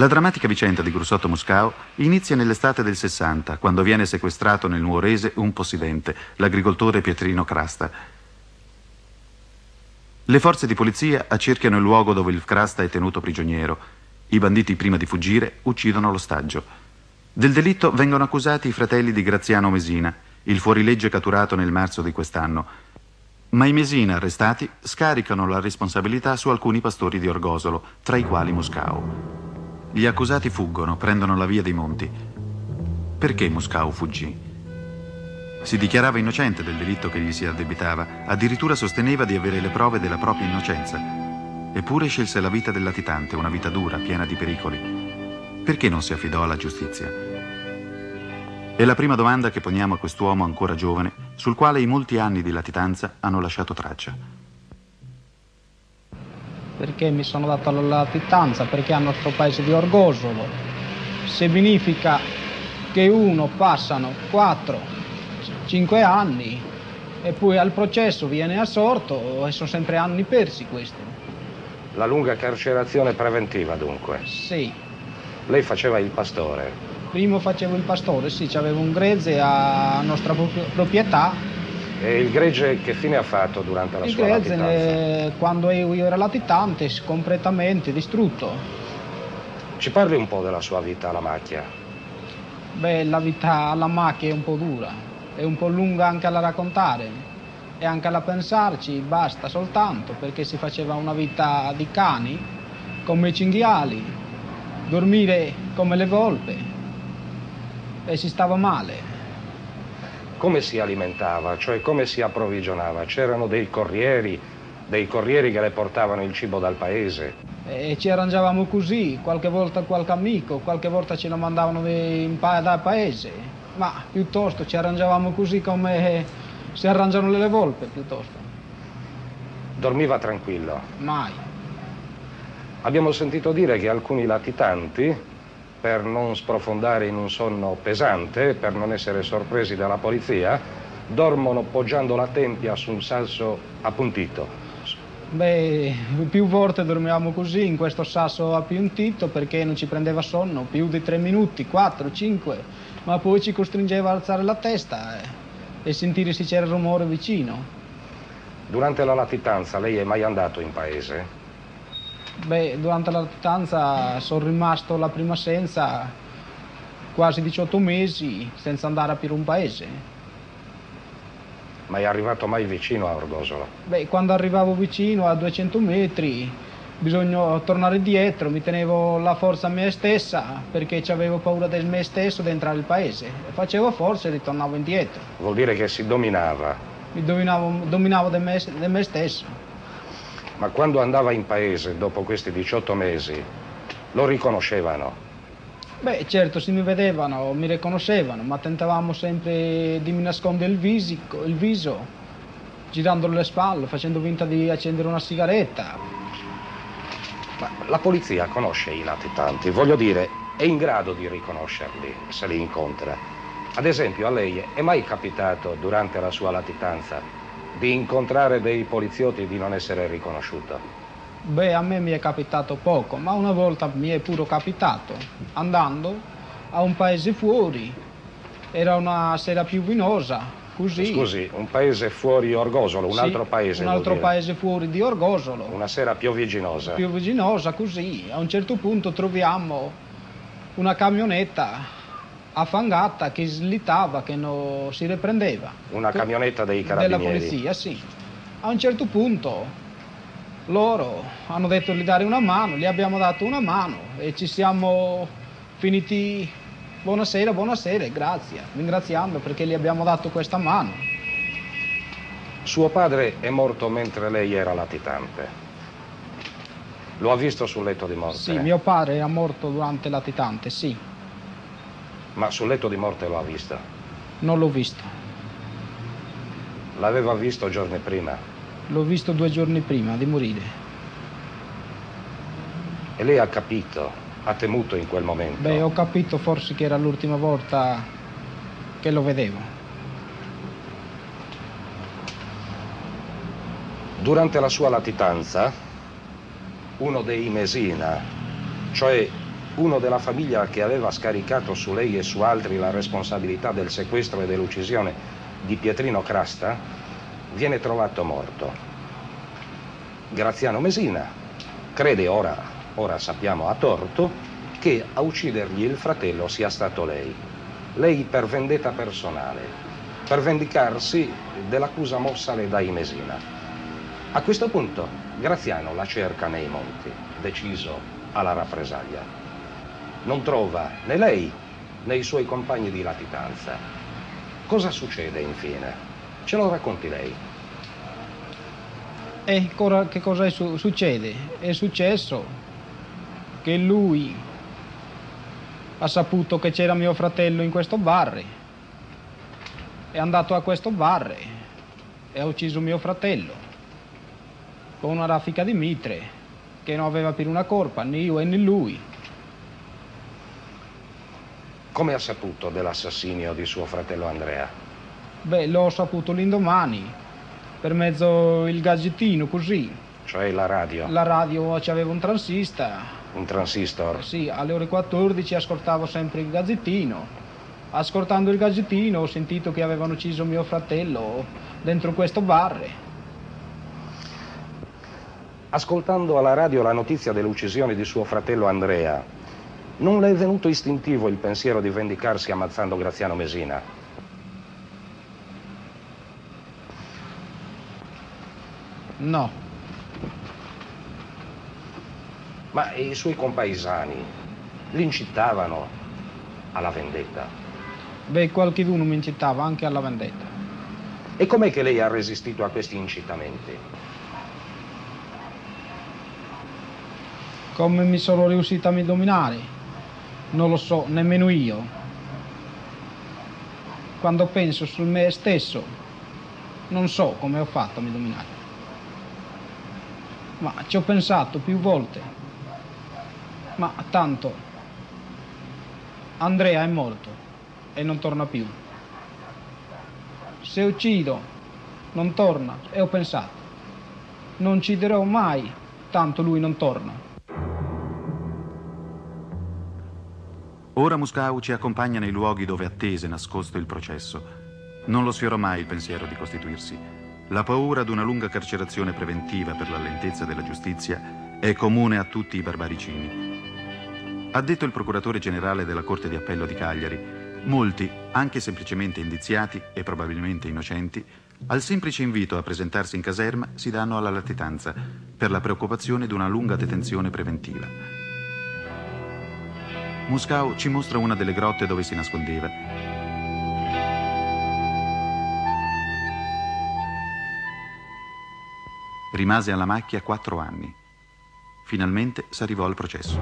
La drammatica vicenda di Grussotto Muscao inizia nell'estate del 60, quando viene sequestrato nel Nuorese un possidente, l'agricoltore Pietrino Crasta. Le forze di polizia accerchiano il luogo dove il Crasta è tenuto prigioniero. I banditi, prima di fuggire, uccidono l'ostaggio. Del delitto vengono accusati i fratelli di Graziano Mesina, il fuorilegge catturato nel marzo di quest'anno. Ma i Mesina, arrestati, scaricano la responsabilità su alcuni pastori di Orgosolo, tra i quali Muscao. Gli accusati fuggono, prendono la via dei monti. Perché Muscao fuggì? Si dichiarava innocente del delitto che gli si addebitava, addirittura sosteneva di avere le prove della propria innocenza. Eppure scelse la vita del latitante, una vita dura, piena di pericoli. Perché non si affidò alla giustizia? È la prima domanda che poniamo a quest'uomo ancora giovane, sul quale i molti anni di latitanza hanno lasciato traccia. Perché mi sono dato alla latitanza? Perché al nostro paese di Orgosolo significa che uno passano 4-5 anni e poi al processo viene assolto e sono sempre anni persi questi. La lunga carcerazione preventiva dunque? Sì. Lei faceva il pastore? Prima facevo il pastore, sì, c'avevo un gregge a nostra proprietà. E il gregge che fine ha fatto durante la sua latitanza? Il gregge, quando io ero latitante, completamente distrutto. Ci parli un po' della sua vita alla macchia? Beh, la vita alla macchia è un po' dura, è un po' lunga anche da raccontare e anche da pensarci, basta soltanto, perché si faceva una vita di cani, come i cinghiali, dormire come le volpe e si stava male. Come si alimentava, cioè come si approvvigionava? C'erano dei corrieri che le portavano il cibo dal paese? E ci arrangiavamo così, qualche volta qualche amico, qualche volta ce lo mandavano dal paese, ma piuttosto ci arrangiavamo così come si arrangiano le volpe, piuttosto. Dormiva tranquillo? Mai. Abbiamo sentito dire che alcuni latitanti, per non sprofondare in un sonno pesante, per non essere sorpresi dalla polizia, dormono poggiando la tempia su un sasso appuntito. Beh, più volte dormivamo così, in questo sasso appuntito, perché non ci prendeva sonno, più di 3 minuti, 4, 5, ma poi ci costringeva a alzare la testa e sentire se c'era il rumore vicino. Durante la latitanza lei è mai andato in paese? Beh, durante la latitanza sono rimasto la prima senza quasi 18 mesi senza andare più in un paese. Ma è arrivato mai vicino a Orgosolo? Beh, quando arrivavo vicino a 200 metri bisogna tornare dietro, mi tenevo la forza a me stessa perché avevo paura del me stesso di entrare nel paese. Facevo forza e ritornavo indietro. Vuol dire che si dominava? Mi dominavo di me stesso. Ma quando andava in paese, dopo questi 18 mesi, lo riconoscevano? Beh, certo, se mi vedevano, mi riconoscevano, ma tentavamo sempre di mi nascondere il viso, girandolo le spalle, facendo finta di accendere una sigaretta. Ma la polizia conosce i latitanti, voglio dire, è in grado di riconoscerli se li incontra. Ad esempio, a lei è mai capitato, durante la sua latitanza, di incontrare dei poliziotti e di non essere riconosciuto? Beh, a me mi è capitato poco, ma una volta mi è pure capitato, andando a un paese fuori. Era una sera piovinosa, così. Scusi, un paese fuori Orgosolo, un altro paese? Un altro paese fuori di Orgosolo. Una sera piovigginosa? Piovigginosa, così. A un certo punto troviamo una camionetta affangata che slittava, che non si riprendeva. Una camionetta dei carabinieri? Della polizia, sì. A un certo punto loro hanno detto di dare una mano, gli abbiamo dato una mano e ci siamo finiti buonasera, buonasera, grazie, ringraziando perché gli abbiamo dato questa mano. Suo padre è morto mentre lei era latitante. Lo ha visto sul letto di morte? Sì, mio padre era morto durante la latitante, sì. Ma sul letto di morte lo ha visto? Non l'ho visto. L'aveva visto giorni prima? L'ho visto 2 giorni prima di morire. E lei ha capito, ha temuto in quel momento? Beh, ho capito forse che era l'ultima volta che lo vedevo. Durante la sua latitanza, uno dei Mesina, cioè uno della famiglia che aveva scaricato su lei e su altri la responsabilità del sequestro e dell'uccisione di Pietrino Crasta, viene trovato morto. Graziano Mesina crede, ora sappiamo a torto, che a uccidergli il fratello sia stato lei. Lei per vendetta personale, per vendicarsi dell'accusa mossale dai Mesina. A questo punto Graziano la cerca nei monti, deciso alla rappresaglia. Non trova né lei né i suoi compagni di latitanza. Cosa succede infine? Ce lo racconti lei. E che cosa succede? È successo che lui ha saputo che c'era mio fratello in questo bar. È andato a questo bar e ha ucciso mio fratello con una raffica di mitre che non aveva più una colpa, né io né lui. Come ha saputo dell'assassinio di suo fratello Andrea? Beh, l'ho saputo l'indomani, per mezzo il gadgettino, così. Cioè la radio? La radio c'aveva un transista. Un transistor? Sì, alle ore 14 ascoltavo sempre il gadgettino. Ascoltando il gadgettino ho sentito che avevano ucciso mio fratello dentro questo bar. Ascoltando alla radio la notizia dell'uccisione di suo fratello Andrea, non le è venuto istintivo il pensiero di vendicarsi ammazzando Graziano Mesina? No. Ma i suoi compaesani l'incitavano alla vendetta? Beh, qualcuno mi incitava anche alla vendetta. E com'è che lei ha resistito a questi incitamenti? Come mi sono riuscita a dominare? Non lo so nemmeno io. Quando penso su me stesso, non so come ho fatto a mi dominare. Ma ci ho pensato più volte. Ma tanto, Andrea è morto e non torna più. Se uccido, non torna, e ho pensato, non ucciderò mai, tanto lui non torna. Ora Muscau ci accompagna nei luoghi dove attese nascosto il processo. Non lo sfiorò mai il pensiero di costituirsi. La paura di una lunga carcerazione preventiva per la lentezza della giustizia è comune a tutti i barbaricini. Ha detto il procuratore generale della Corte di Appello di Cagliari, molti, anche semplicemente indiziati e probabilmente innocenti, al semplice invito a presentarsi in caserma si danno alla latitanza per la preoccupazione di una lunga detenzione preventiva. Muscau ci mostra una delle grotte dove si nascondeva. Rimase alla macchia 4 anni. Finalmente s'arrivò al processo.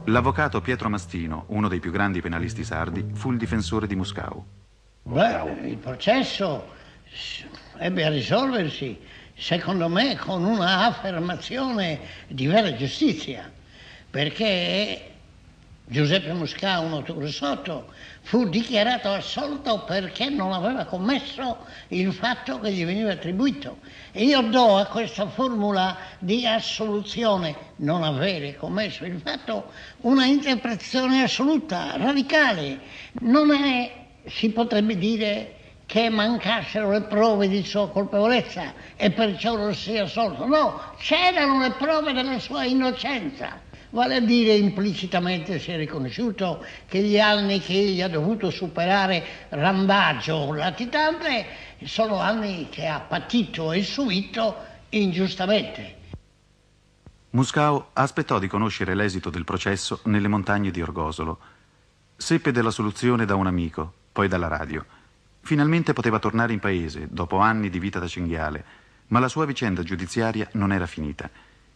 L'avvocato Pietro Mastino, uno dei più grandi penalisti sardi, fu il difensore di Muscau. Beh, il processo ebbe a risolversi, secondo me, con una affermazione di vera giustizia, perché Giuseppe Muscau, noto sotto, fu dichiarato assolto perché non aveva commesso il fatto che gli veniva attribuito. E io do a questa formula di assoluzione, non avere commesso il fatto, una interpretazione assoluta, radicale. Non è, si potrebbe dire, che mancassero le prove di sua colpevolezza e perciò non sia assolto. No, c'erano le prove della sua innocenza. Vale a dire, implicitamente si è riconosciuto che gli anni che egli ha dovuto superare rambaggio latitante sono anni che ha patito e subito ingiustamente. Muscau aspettò di conoscere l'esito del processo nelle montagne di Orgosolo. Seppe della soluzione da un amico, poi dalla radio. Finalmente poteva tornare in paese, dopo anni di vita da cinghiale, ma la sua vicenda giudiziaria non era finita.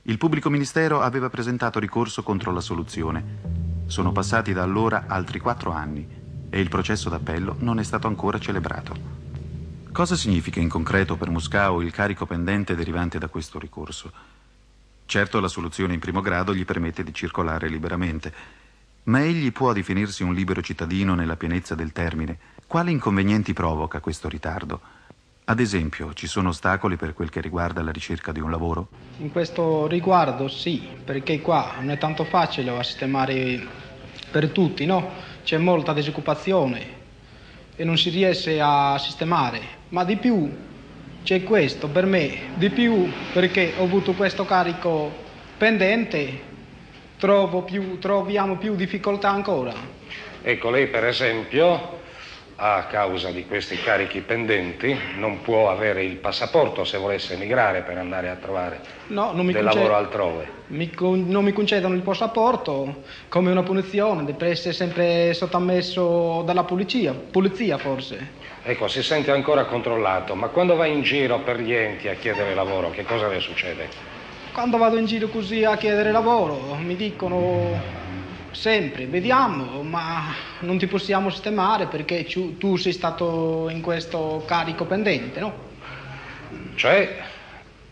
Il pubblico ministero aveva presentato ricorso contro la soluzione. Sono passati da allora altri 4 anni e il processo d'appello non è stato ancora celebrato. Cosa significa in concreto per Muscau il carico pendente derivante da questo ricorso? Certo, la soluzione in primo grado gli permette di circolare liberamente, ma egli può definirsi un libero cittadino nella pienezza del termine. Quali inconvenienti provoca questo ritardo? Ad esempio, ci sono ostacoli per quel che riguarda la ricerca di un lavoro? In questo riguardo sì, perché qua non è tanto facile a sistemare per tutti, no? C'è molta disoccupazione e non si riesce a sistemare, ma di più c'è questo per me, di più perché ho avuto questo carico pendente, troviamo più difficoltà ancora. Ecco, lei per esempio, a causa di questi carichi pendenti, non può avere il passaporto se volesse emigrare per andare a trovare lavoro altrove. Non mi concedono il passaporto come una punizione, deve essere sempre sottomesso dalla polizia forse. Ecco, si sente ancora controllato, ma quando va in giro per gli enti a chiedere lavoro, che cosa le succede? Quando vado in giro così a chiedere lavoro mi dicono sempre, vediamo, ma non ti possiamo sistemare perché tu sei stato in questo carico pendente, no? Cioè,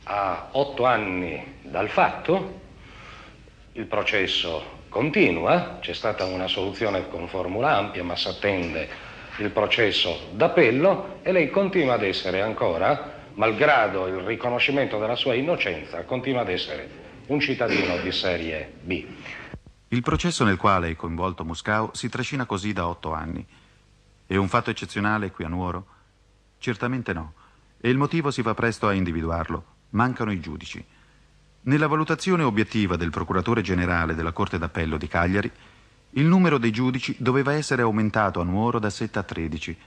a 8 anni dal fatto, il processo continua, c'è stata una soluzione con formula ampia, ma si attende il processo d'appello e lei continua ad essere ancora, malgrado il riconoscimento della sua innocenza, continua ad essere un cittadino di serie B. Il processo nel quale è coinvolto Muscao si trascina così da 8 anni. È un fatto eccezionale qui a Nuoro? Certamente no. E il motivo si fa presto a individuarlo. Mancano i giudici. Nella valutazione obiettiva del procuratore generale della Corte d'Appello di Cagliari, il numero dei giudici doveva essere aumentato a Nuoro da 7 a 13.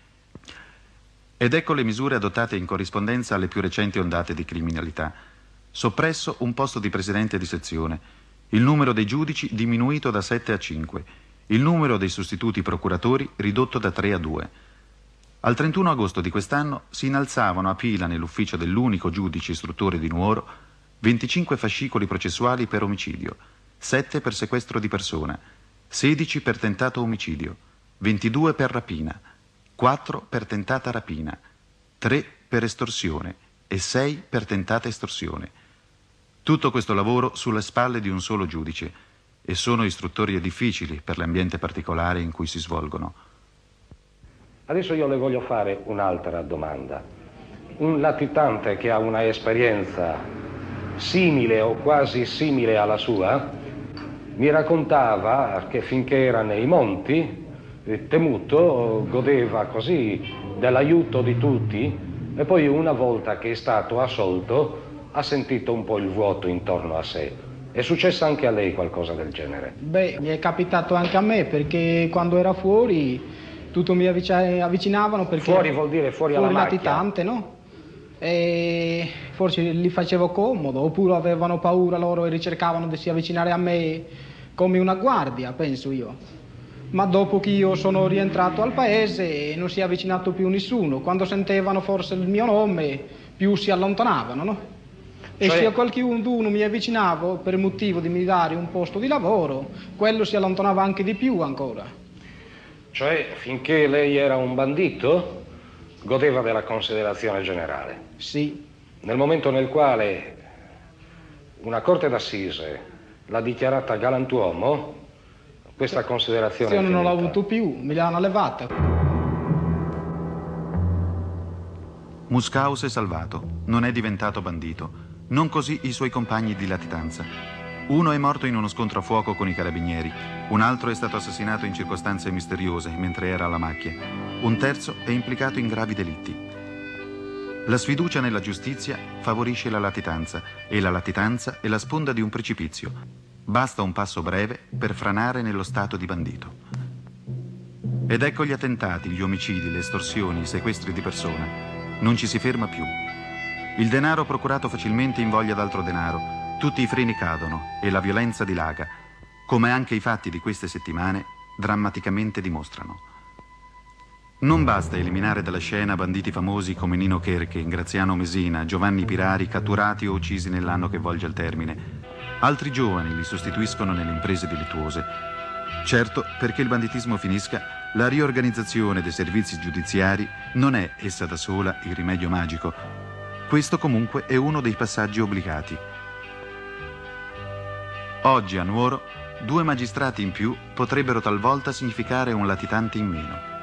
Ed ecco le misure adottate in corrispondenza alle più recenti ondate di criminalità. Soppresso un posto di presidente di sezione, il numero dei giudici diminuito da 7 a 5, il numero dei sostituti procuratori ridotto da 3 a 2. Al 31 agosto di quest'anno si innalzavano a pila nell'ufficio dell'unico giudice istruttore di Nuoro 25 fascicoli processuali per omicidio, 7 per sequestro di persona, 16 per tentato omicidio, 22 per rapina, 4 per tentata rapina, 3 per estorsione e 6 per tentata estorsione. Tutto questo lavoro sulle spalle di un solo giudice, e sono istruttorie difficili per l'ambiente particolare in cui si svolgono. Adesso io le voglio fare un'altra domanda. Un latitante che ha una esperienza simile o quasi simile alla sua mi raccontava che finché era nei monti, temuto, godeva così dell'aiuto di tutti e poi una volta che è stato assolto ha sentito un po' il vuoto intorno a sé. È successo anche a lei qualcosa del genere? Beh, mi è capitato anche a me perché quando era fuori tutti mi avvicinavano perché... Fuori vuol dire fuori alla macchia? Latitante, no? E forse gli facevo comodo, oppure avevano paura loro e ricercavano di si avvicinare a me come una guardia, penso io. Ma dopo che io sono rientrato al paese non si è avvicinato più nessuno. Quando sentivano forse il mio nome più si allontanavano, no? E cioè... se qualcuno mi avvicinavo per motivo di mi dare un posto di lavoro, quello si allontanava anche di più ancora. Cioè, finché lei era un bandito, godeva della considerazione generale? Sì. Nel momento nel quale una corte d'assise l'ha dichiarata galantuomo, questa considerazione io non l'ho avuto più, me l'hanno levata. Muscao si è salvato, non è diventato bandito. Non così i suoi compagni di latitanza. Uno è morto in uno scontro a fuoco con i carabinieri, un altro è stato assassinato in circostanze misteriose mentre era alla macchia, un terzo è implicato in gravi delitti. La sfiducia nella giustizia favorisce la latitanza e la latitanza è la sponda di un precipizio. Basta un passo breve per franare nello stato di bandito. Ed ecco gli attentati, gli omicidi, le estorsioni, i sequestri di persona. Non ci si ferma più. Il denaro procurato facilmente invoglia d'altro denaro, tutti i freni cadono e la violenza dilaga, come anche i fatti di queste settimane drammaticamente dimostrano. Non basta eliminare dalla scena banditi famosi come Nino Cherche, Graziano Mesina, Giovanni Pirari, catturati o uccisi nell'anno che volge al termine. Altri giovani li sostituiscono nelle imprese delittuose. Certo, perché il banditismo finisca, la riorganizzazione dei servizi giudiziari non è essa da sola il rimedio magico. Questo comunque è uno dei passaggi obbligati. Oggi a Nuoro 2 magistrati in più potrebbero talvolta significare un latitante in meno.